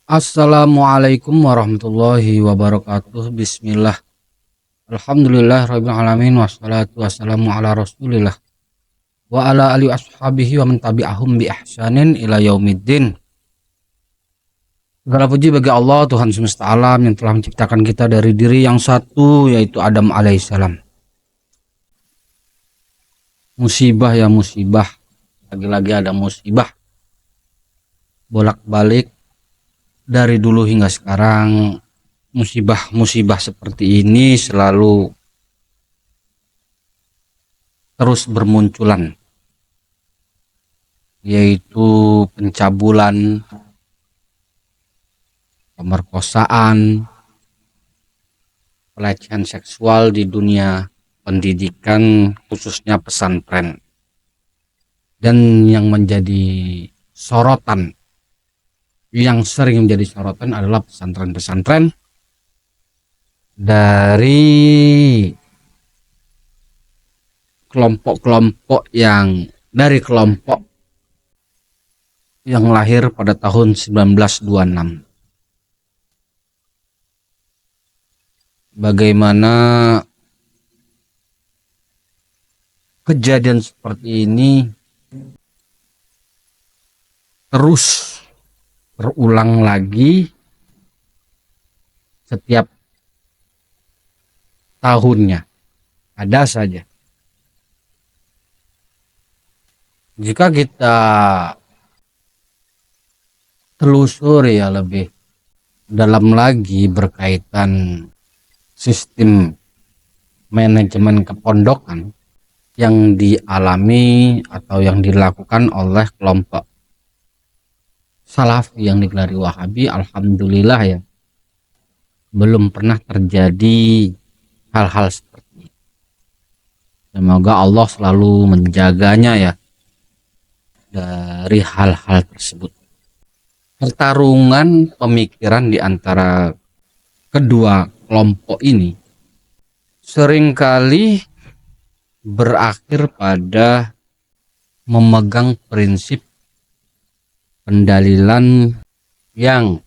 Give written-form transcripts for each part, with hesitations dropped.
Assalamualaikum warahmatullahi wabarakatuh. Bismillah. Alhamdulillah rabbil alamin wassalatu wassalamu ala Rasulillah wa ala alihi washabihi wa man tabi'ahum bi ihsanin ila yaumiddin. Segala puji bagi Allah Tuhan semesta alam yang telah menciptakan kita dari diri yang satu, yaitu Adam alaihissalam. Musibah ya musibah, lagi-lagi ada musibah bolak-balik dari dulu hingga sekarang. Musibah-musibah seperti ini selalu terus bermunculan, yaitu pencabulan, pemerkosaan, pelecehan seksual di dunia pendidikan, khususnya pesantren. Dan yang menjadi sorotan, yang sering menjadi sorotan adalah pesantren-pesantren dari kelompok yang lahir pada tahun 1926. Bagaimana kejadian seperti ini terus berulang lagi setiap tahunnya. Ada saja. Jika kita telusuri ya lebih dalam lagi berkaitan sistem manajemen kepondokan yang dialami atau yang dilakukan oleh kelompok Salafi yang digelari Wahabi, alhamdulillah ya, belum pernah terjadi hal-hal seperti ini. Semoga Allah selalu menjaganya ya dari hal-hal tersebut. Pertarungan pemikiran di antara kedua kelompok ini seringkali berakhir pada memegang prinsip pendalilan yang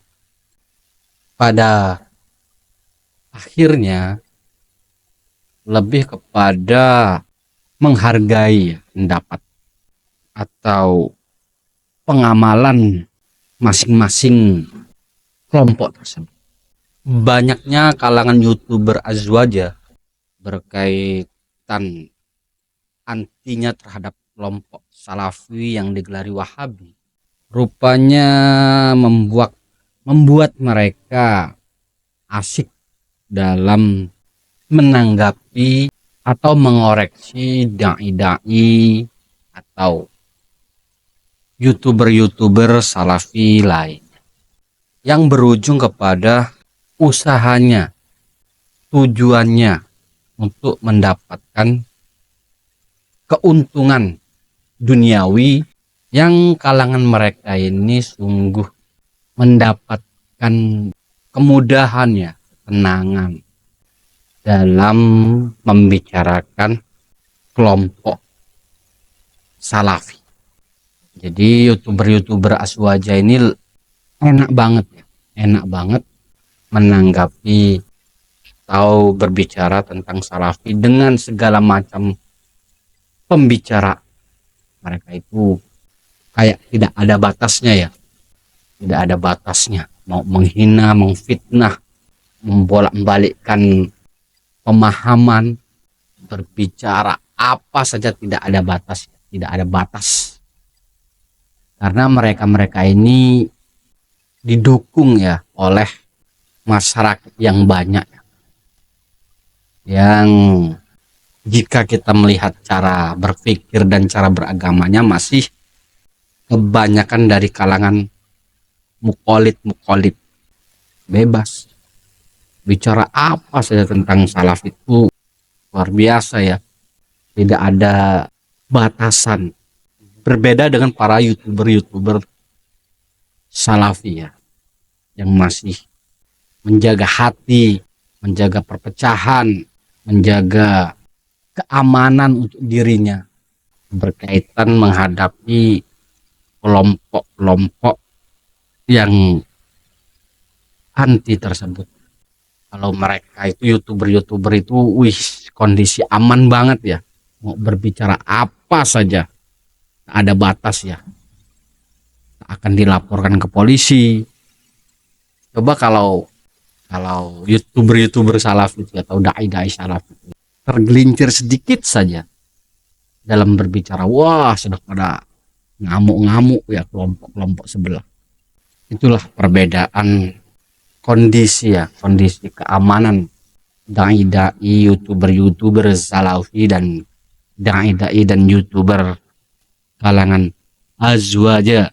pada akhirnya lebih kepada menghargai pendapat atau pengamalan masing-masing kelompok tersebut. Banyaknya kalangan YouTuber azwaja berkaitan antinya terhadap kelompok Salafi yang digelari Wahabi, rupanya membuat mereka asik dalam menanggapi atau mengoreksi dai-dai atau YouTuber-YouTuber Salafi lain yang berujung kepada usahanya, tujuannya untuk mendapatkan keuntungan duniawi yang kalangan mereka ini sungguh mendapatkan kemudahan ya, ketenangan dalam membicarakan kelompok Salafi. Jadi YouTuber-YouTuber aswaja ini enak banget menanggapi atau berbicara tentang Salafi dengan segala macam pembicara. Mereka itu kayak tidak ada batasnya ya, tidak ada batasnya, mau menghina, memfitnah, membolak-balikkan pemahaman, berbicara apa saja tidak ada batas, karena mereka ini didukung ya oleh masyarakat yang banyak, yang jika kita melihat cara berpikir dan cara beragamanya masih kebanyakan dari kalangan mukolid bebas bicara apa saja tentang salaf, itu luar biasa ya, tidak ada batasan. Berbeda dengan para YouTuber Salafi ya, yang masih menjaga hati, menjaga perpecahan, menjaga keamanan untuk dirinya berkaitan menghadapi kelompok-kelompok yang anti tersebut. Kalau mereka itu youtuber-youtuber itu, wih, kondisi aman banget ya. Mau berbicara apa saja, tak ada batas ya. Tak akan dilaporkan ke polisi. Coba kalau youtuber-youtuber salaf itu atau dai-dai salaf itu tergelincir sedikit saja dalam berbicara, wah sudah pada ngamuk-ngamuk ya kelompok-kelompok sebelah. Itulah perbedaan kondisi ya, kondisi keamanan dai-dai, youtuber-youtuber salafi dan dai-dai dan youtuber kalangan azwaja.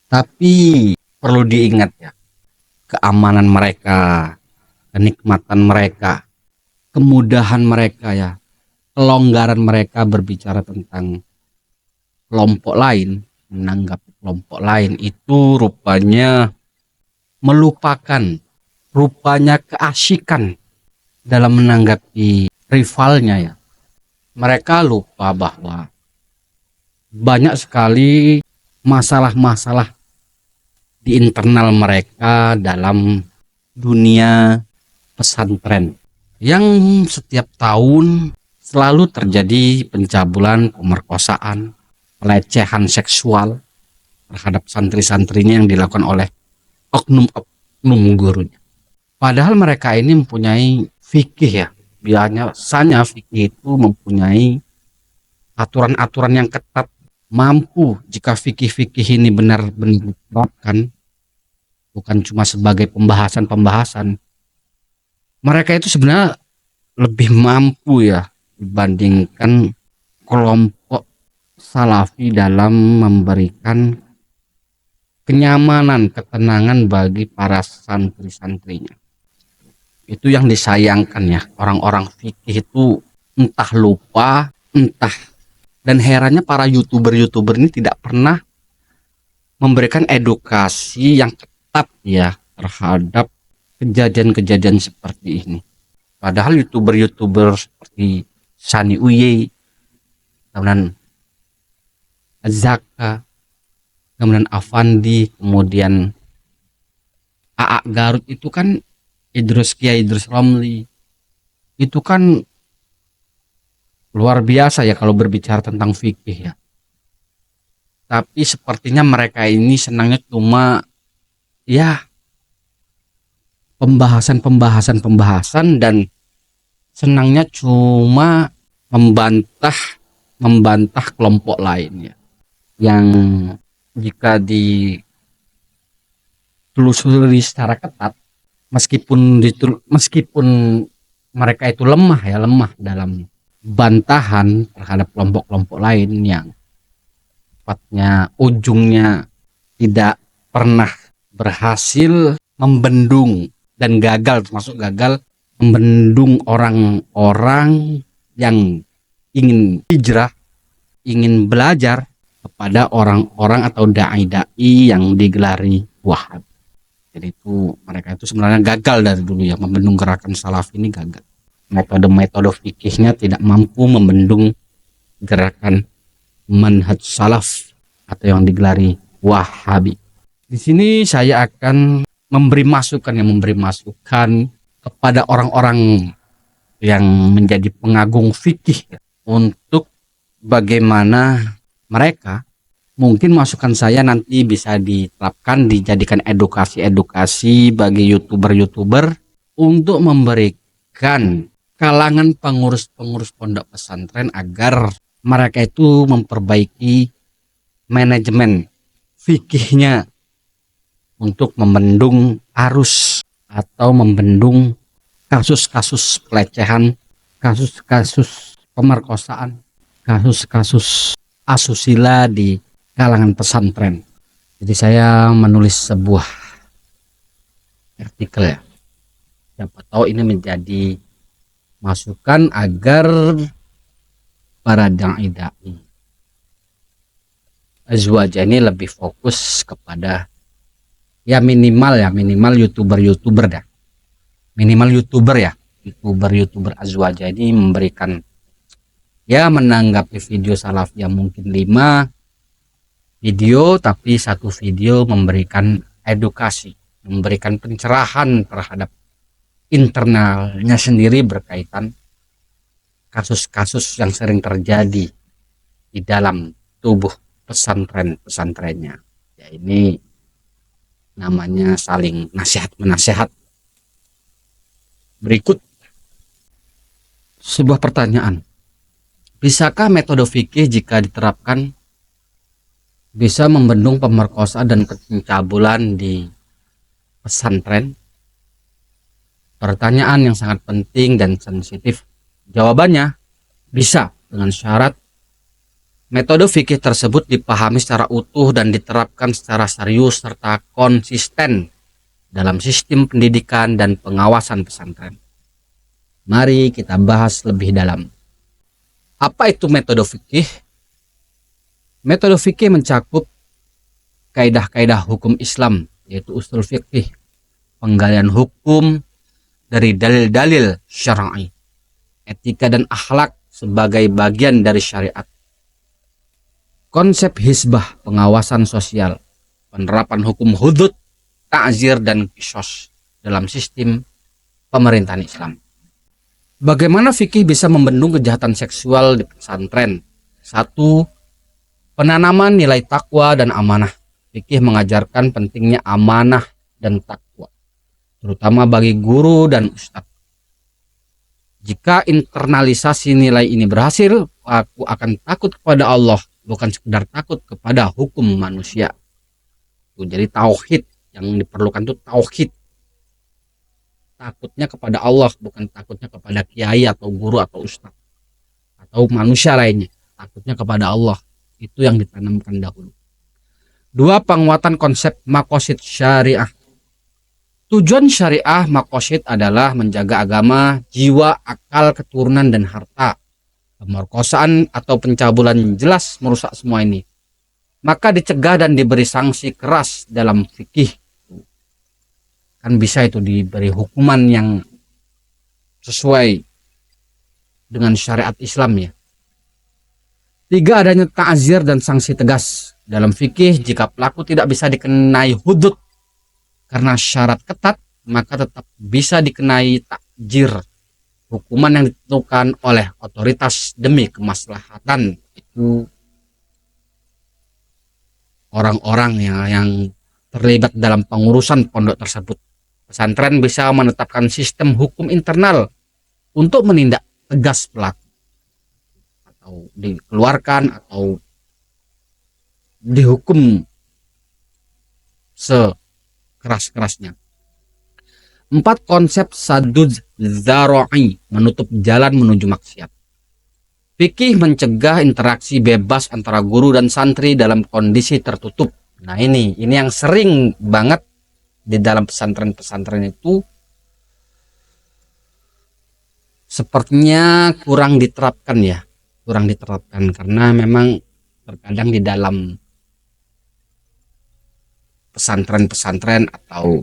Tapi perlu diingat ya, keamanan mereka, kenikmatan mereka, kemudahan mereka ya, kelonggaran mereka berbicara tentang kelompok lain, menanggapi kelompok lain itu rupanya melupakan, rupanya keasikan dalam menanggapi rivalnya ya. Mereka lupa bahwa banyak sekali masalah-masalah di internal mereka dalam dunia pesantren yang setiap tahun selalu terjadi pencabulan, pemerkosaan, pelecehan seksual terhadap santri-santrinya yang dilakukan oleh oknum-oknum gurunya. Padahal mereka ini mempunyai fikih ya. Biasanya fikih itu mempunyai aturan-aturan yang ketat, mampu jika fikih-fikih ini benar-benar diterapkan, bukan cuma sebagai pembahasan-pembahasan. Mereka itu sebenarnya lebih mampu ya dibandingkan kelompok salafi dalam memberikan kenyamanan, ketenangan bagi para santri-santrinya. Itu yang disayangkan ya, orang-orang fikih itu entah lupa, entah, dan herannya para youtuber-youtuber ini tidak pernah memberikan edukasi yang ketat ya terhadap kejadian-kejadian seperti ini. Padahal youtuber-youtuber seperti Sani Uye, kemudian Zaka, kemudian Avandi, kemudian AA Garut itu kan Kiai Idrus Romli, itu kan luar biasa ya kalau berbicara tentang fikih ya. Tapi sepertinya mereka ini senangnya cuma ya pembahasan dan senangnya cuma membantah kelompok lain ya. Yang jika ditelusuri secara ketat, meskipun mereka itu lemah dalam bantahan terhadap kelompok-kelompok lain yang sifatnya ujungnya tidak pernah berhasil membendung dan termasuk gagal membendung orang-orang yang ingin hijrah, ingin belajar kepada orang-orang atau dai-dai yang digelari Wahhab. Jadi itu mereka itu sebenarnya gagal dari dulu ya, membendung gerakan salaf ini gagal. Metode-metode fikihnya tidak mampu membendung gerakan manhaj salaf atau yang digelari Wahabi. Di sini saya akan memberi masukan kepada orang-orang yang menjadi pengagung fikih ya, untuk bagaimana mereka, mungkin masukan saya nanti bisa diterapkan, dijadikan edukasi bagi youtuber-youtuber untuk memberikan kalangan pengurus-pengurus pondok pesantren agar mereka itu memperbaiki manajemen fikihnya untuk membendung arus atau membendung kasus-kasus pelecehan, kasus-kasus pemerkosaan, kasus-kasus asusila di kalangan pesantren. Jadi saya menulis sebuah artikel ya. Siapa tahu ini menjadi masukan agar para dai azwaja ini lebih fokus kepada ya minimal youtuber dah. Minimal youtuber azwaja ini memberikan ya menanggapi video salaf yang mungkin 5 video, tapi satu video memberikan edukasi memberikan pencerahan terhadap internalnya sendiri berkaitan kasus-kasus yang sering terjadi di dalam tubuh pesantren-pesantrennya. Ya, ini namanya saling nasihat menasihat. Berikut sebuah pertanyaan. Bisakah metode fikih jika diterapkan bisa membendung pemerkosaan dan pencabulan di pesantren? Pertanyaan yang sangat penting dan sensitif. Jawabannya bisa, dengan syarat metode fikih tersebut dipahami secara utuh dan diterapkan secara serius serta konsisten dalam sistem pendidikan dan pengawasan pesantren. Mari kita bahas lebih dalam. Apa itu metode fikih? Metode fikih mencakup kaidah-kaidah hukum Islam, yaitu usul fikih, penggalian hukum dari dalil-dalil syar'i, etika dan akhlak sebagai bagian dari syariat. Konsep hizbah, pengawasan sosial, penerapan hukum hudud, ta'zir dan qisas dalam sistem pemerintahan Islam. Bagaimana fikih bisa membendung kejahatan seksual di pesantren? 1. Penanaman nilai takwa dan amanah. Fikih mengajarkan pentingnya amanah dan takwa, terutama bagi guru dan ustadz. Jika internalisasi nilai ini berhasil, aku akan takut kepada Allah, bukan sekedar takut kepada hukum manusia. Jadi tauhid yang diperlukan itu tauhid. Takutnya kepada Allah, bukan takutnya kepada kiai atau guru atau ustadz atau manusia lainnya. Takutnya kepada Allah. Itu yang ditanamkan dahulu. 2. Penguatan konsep maqasid syariah. Tujuan syariah maqasid adalah menjaga agama, jiwa, akal, keturunan, dan harta. Pemerkosaan atau pencabulan jelas merusak semua ini. Maka dicegah dan diberi sanksi keras dalam fikih. Kan bisa itu diberi hukuman yang sesuai dengan syariat Islam ya. 3. Adanya ta'zir dan sanksi tegas. Dalam fikih, jika pelaku tidak bisa dikenai hudud karena syarat ketat, maka tetap bisa dikenai takjir, hukuman yang ditentukan oleh otoritas demi kemaslahatan. Itu orang-orang yang terlibat dalam pengurusan pondok tersebut. Pesantren bisa menetapkan sistem hukum internal untuk menindak tegas pelaku, atau dikeluarkan atau dihukum keras-kerasnya. 4. Konsep sadud dzara'i, menutup jalan menuju maksiat. Fikih mencegah interaksi bebas antara guru dan santri dalam kondisi tertutup. Nah ini yang sering banget di dalam pesantren-pesantren itu sepertinya kurang diterapkan karena memang terkadang di dalam pesantren-pesantren atau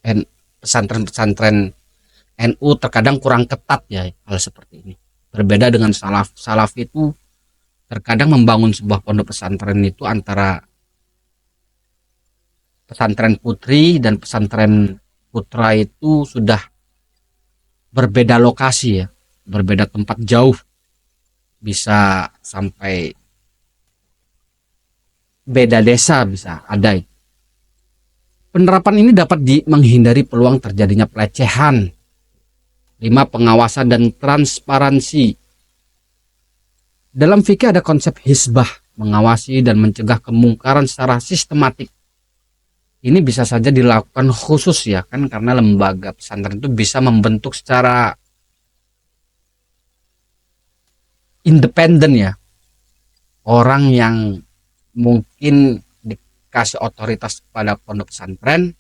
pesantren-pesantren NU terkadang kurang ketat ya hal seperti ini. Berbeda dengan salaf itu terkadang membangun sebuah pondok pesantren itu antara pesantren putri dan pesantren putra itu sudah berbeda lokasi ya, berbeda tempat jauh, bisa sampai beda desa bisa ada. Penerapan ini dapat menghindari peluang terjadinya pelecehan. 5. Pengawasan dan transparansi. Dalam fikih ada konsep hizbah, mengawasi dan mencegah kemungkaran secara sistematik. Ini bisa saja dilakukan khusus ya kan, karena lembaga pesantren itu bisa membentuk secara independen ya, orang yang mungkin dikasih otoritas kepada pondok pesantren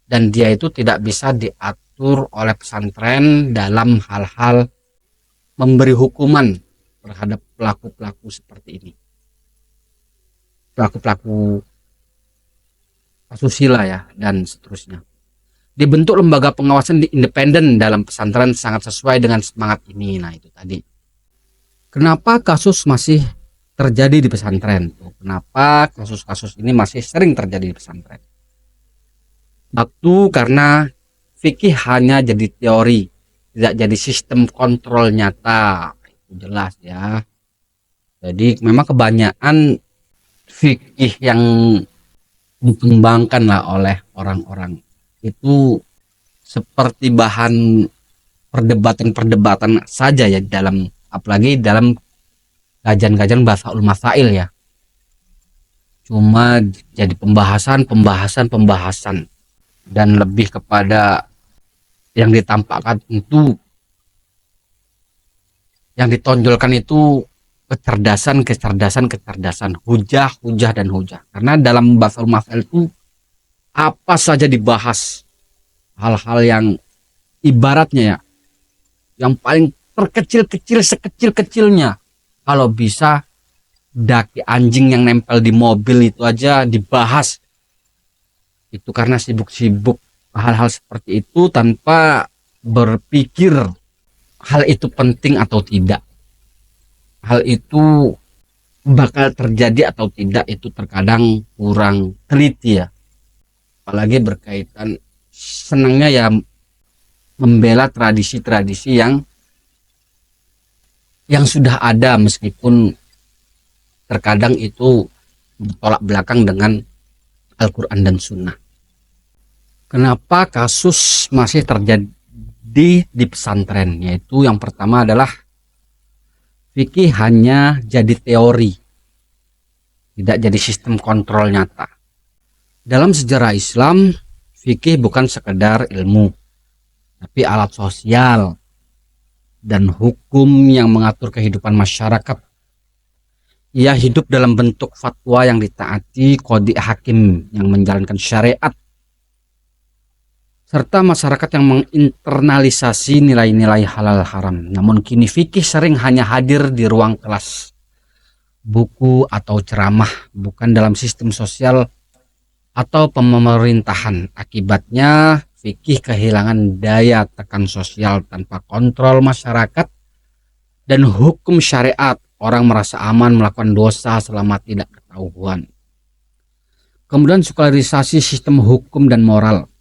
dan dia itu tidak bisa diatur oleh pesantren dalam hal-hal memberi hukuman terhadap pelaku-pelaku seperti ini, pelaku-pelaku asusila ya dan seterusnya. Dibentuk lembaga pengawasan independen dalam pesantren sangat sesuai dengan semangat ini. Nah itu tadi. Kenapa kasus masih terjadi di pesantren. Kenapa kasus-kasus ini masih sering terjadi di pesantren? Satu, karena fikih hanya jadi teori, tidak jadi sistem kontrol nyata. Itu jelas ya. Jadi memang kebanyakan fikih yang dikembangkan lah oleh orang-orang itu seperti bahan perdebatan-perdebatan saja ya, dalam apalagi dalam kajian-kajian Basaul Masail ya. Cuma jadi pembahasan dan lebih kepada yang ditampakkan itu, yang ditonjolkan itu kecerdasan, hujah dan hujah. Karena dalam Basaul Masail itu apa saja dibahas, hal-hal yang ibaratnya ya, yang paling terkecil-kecil sekecil-kecilnya. Kalau bisa daki anjing yang nempel di mobil itu aja dibahas. Itu karena sibuk-sibuk hal-hal seperti itu tanpa berpikir hal itu penting atau tidak. Hal itu bakal terjadi atau tidak itu terkadang kurang teliti ya. Apalagi berkaitan senangnya ya membela tradisi-tradisi yang sudah ada, meskipun terkadang itu bertolak belakang dengan Al-Quran dan Sunnah. Kenapa kasus masih terjadi di pesantren? Yaitu yang pertama adalah fikih hanya jadi teori, tidak jadi sistem kontrol nyata. Dalam sejarah Islam, fikih bukan sekedar ilmu, tapi alat sosial dan hukum yang mengatur kehidupan masyarakat. Ia hidup dalam bentuk fatwa yang ditaati, qadhi hakim yang menjalankan syariat, serta masyarakat yang menginternalisasi nilai-nilai halal haram. Namun kini fikih sering hanya hadir di ruang kelas, buku atau ceramah, bukan dalam sistem sosial atau pemerintahan. Akibatnya fikih kehilangan daya tekan sosial tanpa kontrol masyarakat dan hukum syariat. Orang merasa aman melakukan dosa selama tidak ketahuan. Kemudian sekularisasi sistem hukum dan moral.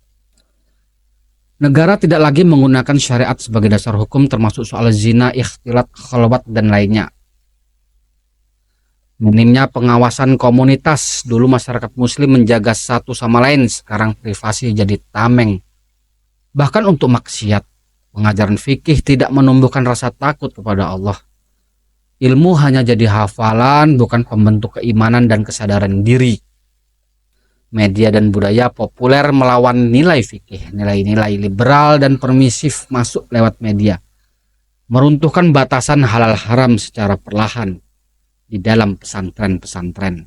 Negara tidak lagi menggunakan syariat sebagai dasar hukum, termasuk soal zina, ikhtilat, khalwat, dan lainnya. Minimnya pengawasan komunitas. Dulu masyarakat muslim menjaga satu sama lain, sekarang privasi jadi tameng. Bahkan untuk maksiat, pengajaran fikih tidak menumbuhkan rasa takut kepada Allah. Ilmu hanya jadi hafalan, bukan pembentuk keimanan dan kesadaran diri. Media dan budaya populer melawan nilai fikih. Nilai-nilai liberal dan permisif masuk lewat media, meruntuhkan batasan halal haram secara perlahan di dalam pesantren-pesantren.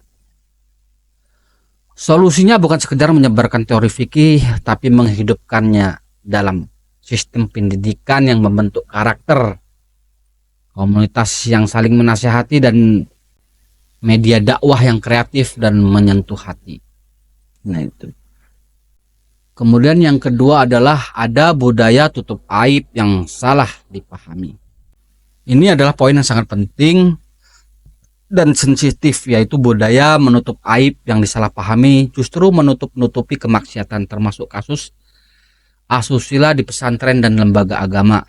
Solusinya bukan sekedar menyebarkan teori fikih, tapi menghidupkannya dalam sistem pendidikan yang membentuk karakter, komunitas yang saling menasihati, dan media dakwah yang kreatif dan menyentuh hati. Nah itu. Kemudian yang kedua adalah ada budaya tutup aib yang salah dipahami. Ini adalah poin yang sangat penting dan sensitif, yaitu budaya menutup aib yang disalahpahami justru menutup-nutupi kemaksiatan, termasuk kasus asusila di pesantren dan lembaga agama.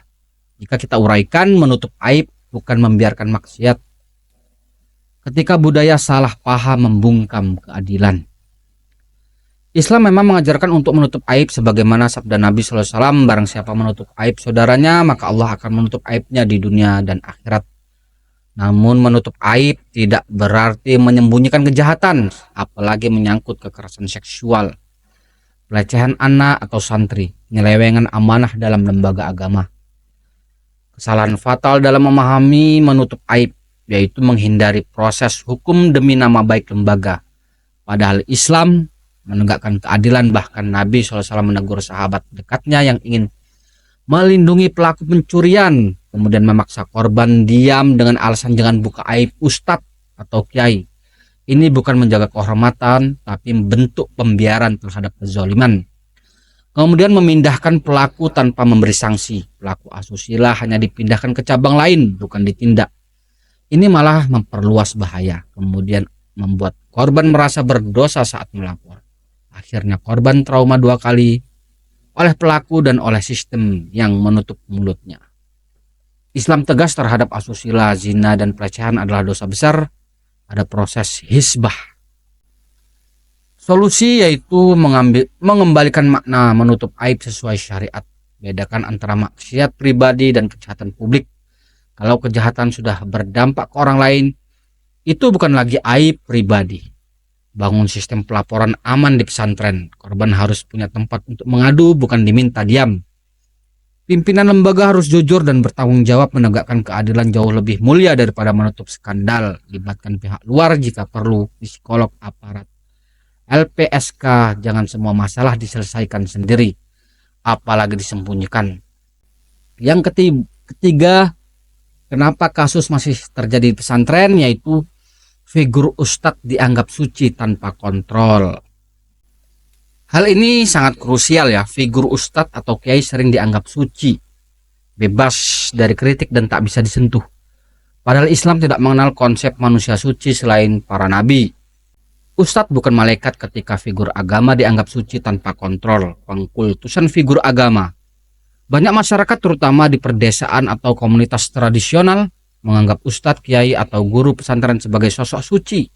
Jika kita uraikan, menutup aib bukan membiarkan maksiat. Ketika budaya salah paham membungkam keadilan. Islam memang mengajarkan untuk menutup aib, sebagaimana sabda Nabi SAW, barang siapa menutup aib saudaranya, maka Allah akan menutup aibnya di dunia dan akhirat. Namun menutup aib tidak berarti menyembunyikan kejahatan, apalagi menyangkut kekerasan seksual, pelecehan anak atau santri, penyelewengan amanah dalam lembaga agama. Kesalahan fatal dalam memahami menutup aib, yaitu menghindari proses hukum demi nama baik lembaga. Padahal Islam menegakkan keadilan, bahkan Nabi SAW menegur sahabat dekatnya yang ingin melindungi pelaku pencurian, kemudian memaksa korban diam dengan alasan jangan buka aib ustadz atau kiai. Ini bukan menjaga kehormatan, tapi bentuk pembiaran terhadap kezaliman. Kemudian memindahkan pelaku tanpa memberi sanksi. Pelaku asusila hanya dipindahkan ke cabang lain, bukan ditindak. Ini malah memperluas bahaya, kemudian membuat korban merasa berdosa saat melapor. Akhirnya korban trauma dua kali, oleh pelaku dan oleh sistem yang menutup mulutnya. Islam tegas terhadap asusila, zina, dan pelecehan adalah dosa besar. Ada proses hisbah. Solusi yaitu mengembalikan makna menutup aib sesuai syariat. Bedakan antara maksiat pribadi dan kejahatan publik. Kalau kejahatan sudah berdampak ke orang lain, itu bukan lagi aib pribadi. Bangun sistem pelaporan aman di pesantren. Korban harus punya tempat untuk mengadu, bukan diminta diam. Pimpinan lembaga harus jujur dan bertanggung jawab, menegakkan keadilan jauh lebih mulia daripada menutup skandal. Libatkan pihak luar jika perlu, psikolog, aparat, LPSK. Jangan semua masalah diselesaikan sendiri, apalagi disembunyikan. Yang ketiga, kenapa kasus masih terjadi di pesantren, yaitu figur ustadz dianggap suci tanpa kontrol. Hal ini sangat krusial ya, figur ustadz atau kiai sering dianggap suci, bebas dari kritik dan tak bisa disentuh. Padahal Islam tidak mengenal konsep manusia suci selain para nabi. Ustadz bukan malaikat ketika figur agama dianggap suci tanpa kontrol. Pengkultusan figur agama. Banyak masyarakat terutama di perdesaan atau komunitas tradisional menganggap ustadz, kiai, atau guru pesantren sebagai sosok suci.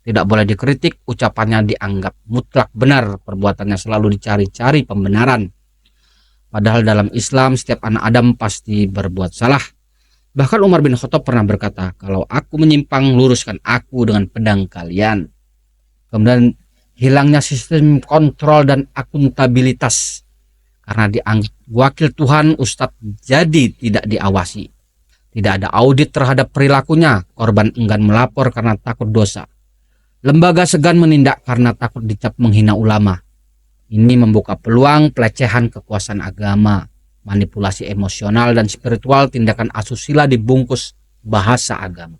Tidak boleh dikritik, ucapannya dianggap mutlak benar, perbuatannya selalu dicari-cari pembenaran. Padahal dalam Islam setiap anak Adam pasti berbuat salah. Bahkan Umar bin Khattab pernah berkata, kalau aku menyimpang, luruskan aku dengan pedang kalian. Kemudian hilangnya sistem kontrol dan akuntabilitas. Karena dianggap wakil Tuhan, ustadz jadi tidak diawasi. Tidak ada audit terhadap perilakunya. Korban enggan melapor karena takut dosa. Lembaga segan menindak karena takut dicap menghina ulama. Ini membuka peluang pelecehan kekuasaan agama, manipulasi emosional dan spiritual, tindakan asusila dibungkus bahasa agama.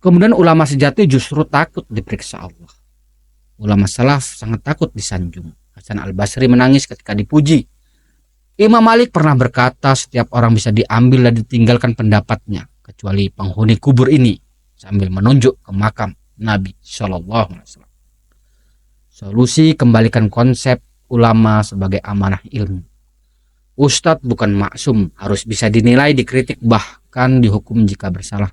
Kemudian ulama sejati justru takut diperiksa Allah. Ulama salaf sangat takut disanjung. Hasan al-Basri menangis ketika dipuji. Imam Malik pernah berkata, setiap orang bisa diambil dan ditinggalkan pendapatnya, kecuali penghuni kubur ini, sambil menunjuk ke makam Nabi Shallallahu Alaihi Wasallam. Solusi, kembalikan konsep ulama sebagai amanah ilmu. Ustadz bukan maksum, harus bisa dinilai, dikritik, bahkan dihukum jika bersalah.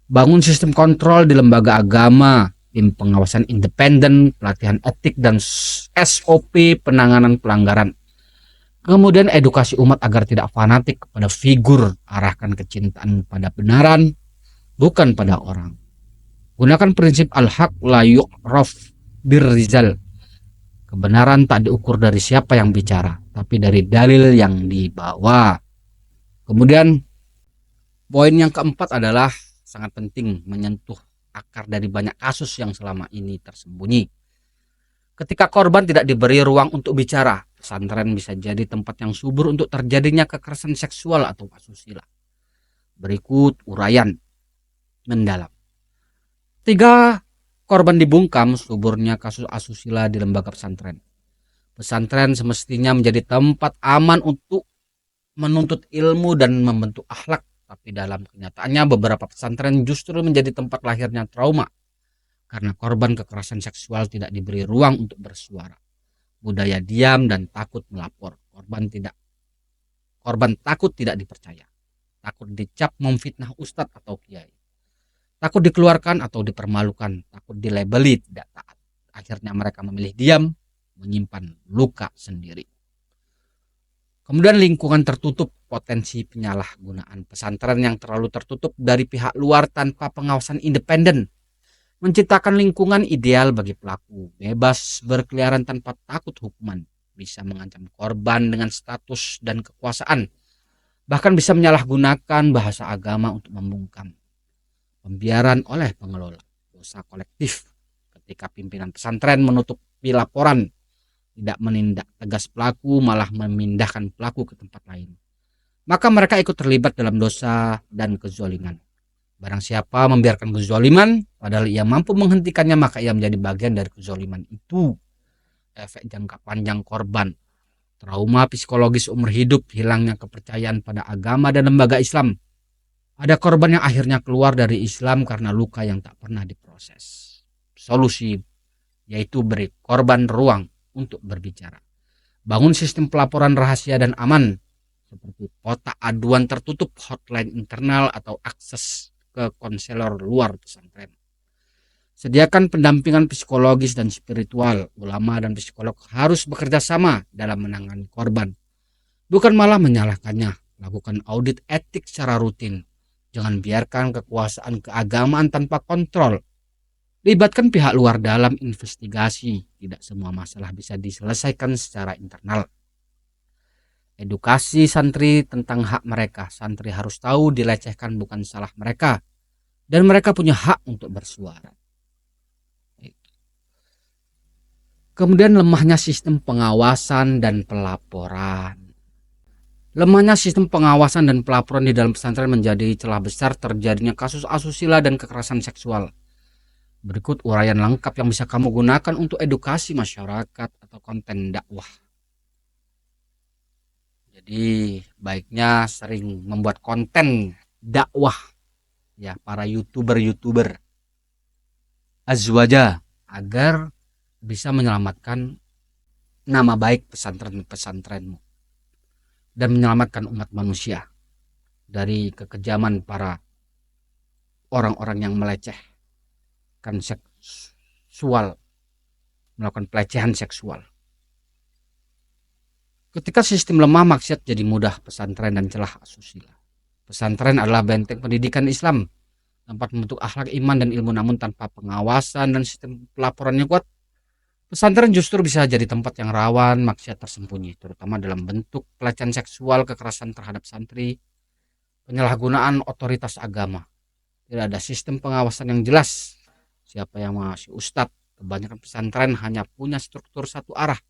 Bangun sistem kontrol di lembaga agama, tim pengawasan independen, pelatihan etik, dan SOP penanganan pelanggaran. Kemudian edukasi umat agar tidak fanatik kepada figur, arahkan kecintaan pada benaran, bukan pada orang. Gunakan prinsip al-haq la yu'raf birrizal. Kebenaran tak diukur dari siapa yang bicara, tapi dari dalil yang dibawa. Kemudian poin yang keempat adalah sangat penting, menyentuh akar dari banyak kasus yang selama ini tersembunyi. Ketika korban tidak diberi ruang untuk bicara, pesantren bisa jadi tempat yang subur untuk terjadinya kekerasan seksual atau asusila. Berikut uraian mendalam. 3. Korban dibungkam, suburnya kasus asusila di lembaga pesantren. Pesantren semestinya menjadi tempat aman untuk menuntut ilmu dan membentuk akhlak, tapi dalam kenyataannya beberapa pesantren justru menjadi tempat lahirnya trauma karena korban kekerasan seksual tidak diberi ruang untuk bersuara. Budaya diam dan takut melapor. Korban takut tidak dipercaya, takut dicap memfitnah ustadz atau kiai, takut dikeluarkan atau dipermalukan, takut dilabeli tidak taat. Akhirnya mereka memilih diam, menyimpan luka sendiri. Kemudian lingkungan tertutup, potensi penyalahgunaan. Pesantren yang terlalu tertutup dari pihak luar tanpa pengawasan independen menciptakan lingkungan ideal bagi pelaku, bebas berkeliaran tanpa takut hukuman, bisa mengancam korban dengan status dan kekuasaan, bahkan bisa menyalahgunakan bahasa agama untuk membungkam. Pembiaran oleh pengelola, dosa kolektif. Ketika pimpinan pesantren menutupi laporan, tidak menindak tegas pelaku, malah memindahkan pelaku ke tempat lain, maka mereka ikut terlibat dalam dosa dan kezaliman. Barang siapa membiarkan kezaliman padahal ia mampu menghentikannya, maka ia menjadi bagian dari kezaliman itu. Efek jangka panjang korban, trauma psikologis umur hidup, hilangnya kepercayaan pada agama dan lembaga Islam. Ada korban yang akhirnya keluar dari Islam karena luka yang tak pernah diproses. Solusi yaitu beri korban ruang untuk berbicara. Bangun sistem pelaporan rahasia dan aman seperti kotak aduan tertutup, hotline internal, atau akses ke konselor luar pesantren. Sediakan pendampingan psikologis dan spiritual. Ulama dan psikolog harus bekerja sama dalam menangani korban, bukan malah menyalahkannya. Lakukan audit etik secara rutin. Jangan biarkan kekuasaan keagamaan tanpa kontrol. Libatkan pihak luar dalam investigasi. Tidak semua masalah bisa diselesaikan secara internal. Edukasi santri tentang hak mereka. Santri harus tahu dilecehkan bukan salah mereka, dan mereka punya hak untuk bersuara. Kemudian lemahnya sistem pengawasan dan pelaporan. Lemahnya sistem pengawasan dan pelaporan di dalam pesantren menjadi celah besar terjadinya kasus asusila dan kekerasan seksual. Berikut uraian lengkap yang bisa kamu gunakan untuk edukasi masyarakat atau konten dakwah. Jadi baiknya sering membuat konten dakwah ya para YouTuber azwaja agar bisa menyelamatkan nama baik pesantren-pesantrenmu dan menyelamatkan umat manusia dari kekejaman para orang-orang yang melecehkan seksual, melakukan pelecehan seksual. Ketika sistem lemah, maksiat jadi mudah pesantren dan celah asusila. Pesantren adalah benteng pendidikan Islam, tempat membentuk akhlak, iman, dan ilmu. Namun tanpa pengawasan dan sistem pelaporannya kuat, pesantren justru bisa jadi tempat yang rawan maksiat tersembunyi, terutama dalam bentuk pelecehan seksual, kekerasan terhadap santri, penyalahgunaan otoritas agama. Tidak ada sistem pengawasan yang jelas. Siapa yang mengawasi ustadz? Kebanyakan pesantren hanya punya struktur satu arah.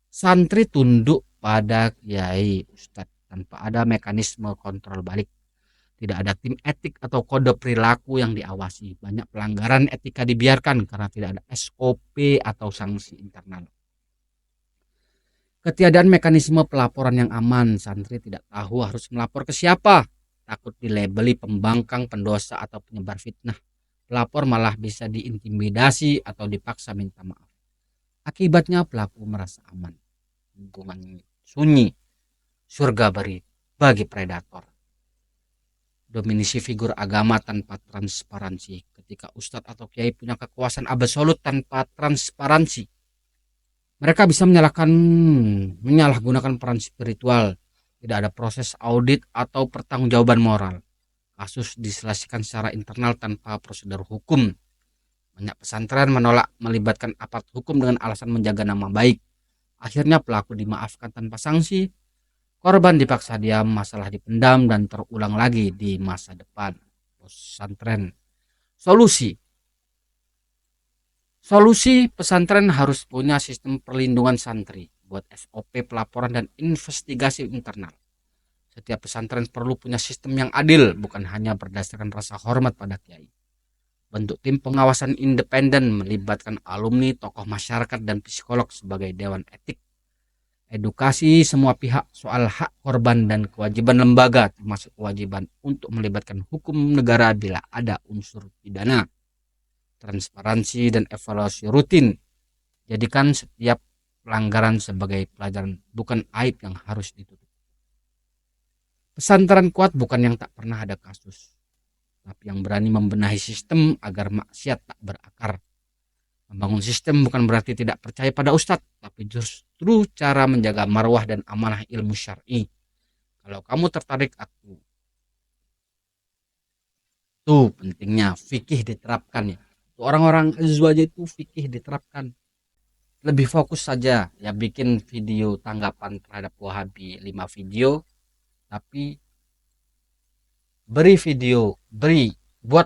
Santri tunduk pada kiai ustadz tanpa ada mekanisme kontrol balik. Tidak ada tim etik atau kode perilaku yang diawasi. Banyak pelanggaran etika dibiarkan karena tidak ada SOP atau sanksi internal. Ketiadaan mekanisme pelaporan yang aman. Santri tidak tahu harus melapor ke siapa. Takut dilabeli pembangkang, pendosa, atau penyebar fitnah. Pelapor malah bisa diintimidasi atau dipaksa minta maaf. Akibatnya pelaku merasa aman. Lingkungan sunyi, surga bagi predator. Dominasi figur agama tanpa transparansi. Ketika ustadz atau kiai punya kekuasaan absolut tanpa transparansi, mereka bisa menyalahgunakan peran spiritual. Tidak ada proses audit atau pertanggungjawaban moral. Kasus diselesaikan secara internal tanpa prosedur hukum. Banyak pesantren menolak melibatkan aparat hukum dengan alasan menjaga nama baik. Akhirnya pelaku dimaafkan tanpa sanksi, korban dipaksa diam, masalah dipendam, dan terulang lagi di masa depan. Pesantren. Solusi pesantren harus punya sistem perlindungan santri, buat SOP pelaporan dan investigasi internal. Setiap pesantren perlu punya sistem yang adil, bukan hanya berdasarkan rasa hormat pada kiai. Bentuk tim pengawasan independen melibatkan alumni, tokoh masyarakat, dan psikolog sebagai dewan etik. Edukasi semua pihak soal hak korban dan kewajiban lembaga, termasuk kewajiban untuk melibatkan hukum negara bila ada unsur pidana. Transparansi dan evaluasi rutin. Jadikan setiap pelanggaran sebagai pelajaran, bukan aib yang harus ditutup. Pesantren kuat bukan yang tak pernah ada kasus, tapi yang berani membenahi sistem agar maksiat tak berakar. Membangun sistem bukan berarti tidak percaya pada ustadz, tapi justru cara menjaga marwah dan amanah ilmu syar'i. Kalau kamu tertarik, aku tuh pentingnya fikih diterapkan ya. Orang-orang azwaja itu fikih diterapkan. Lebih fokus saja ya, bikin video tanggapan terhadap Wahabi 5 video, tapi buat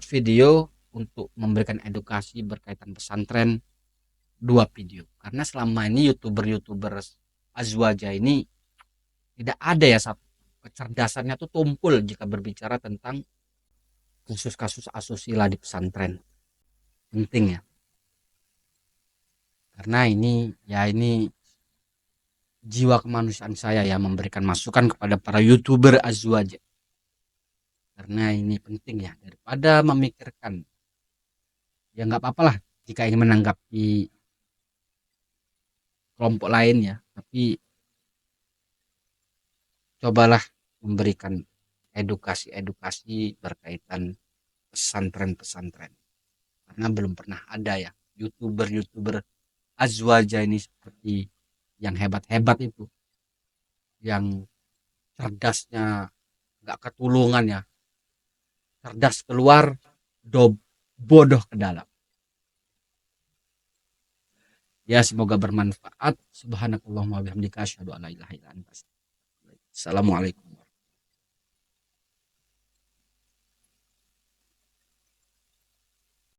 video untuk memberikan edukasi berkaitan pesantren 2 video. Karena selama ini youtuber azwaja ini tidak ada ya, kecerdasannya tuh tumpul jika berbicara tentang kasus-kasus asusila di pesantren. Penting ya, karena ini jiwa kemanusiaan saya ya, memberikan masukan kepada para youtuber azwaja. karena ini penting ya, daripada memikirkan, ya nggak apa-apa lah jika ingin menanggapi kelompok lain ya, tapi cobalah memberikan edukasi-edukasi berkaitan pesantren-pesantren, karena belum pernah ada ya youtuber-youtuber azwaja ini seperti yang hebat-hebat itu, yang cerdasnya nggak ketulungan ya, cerdas keluar, bodoh ke dalam. Ya semoga bermanfaat. Subhanakallahumma wabihamdika asyhadu an la ilaha illa anta. Assalamualaikum.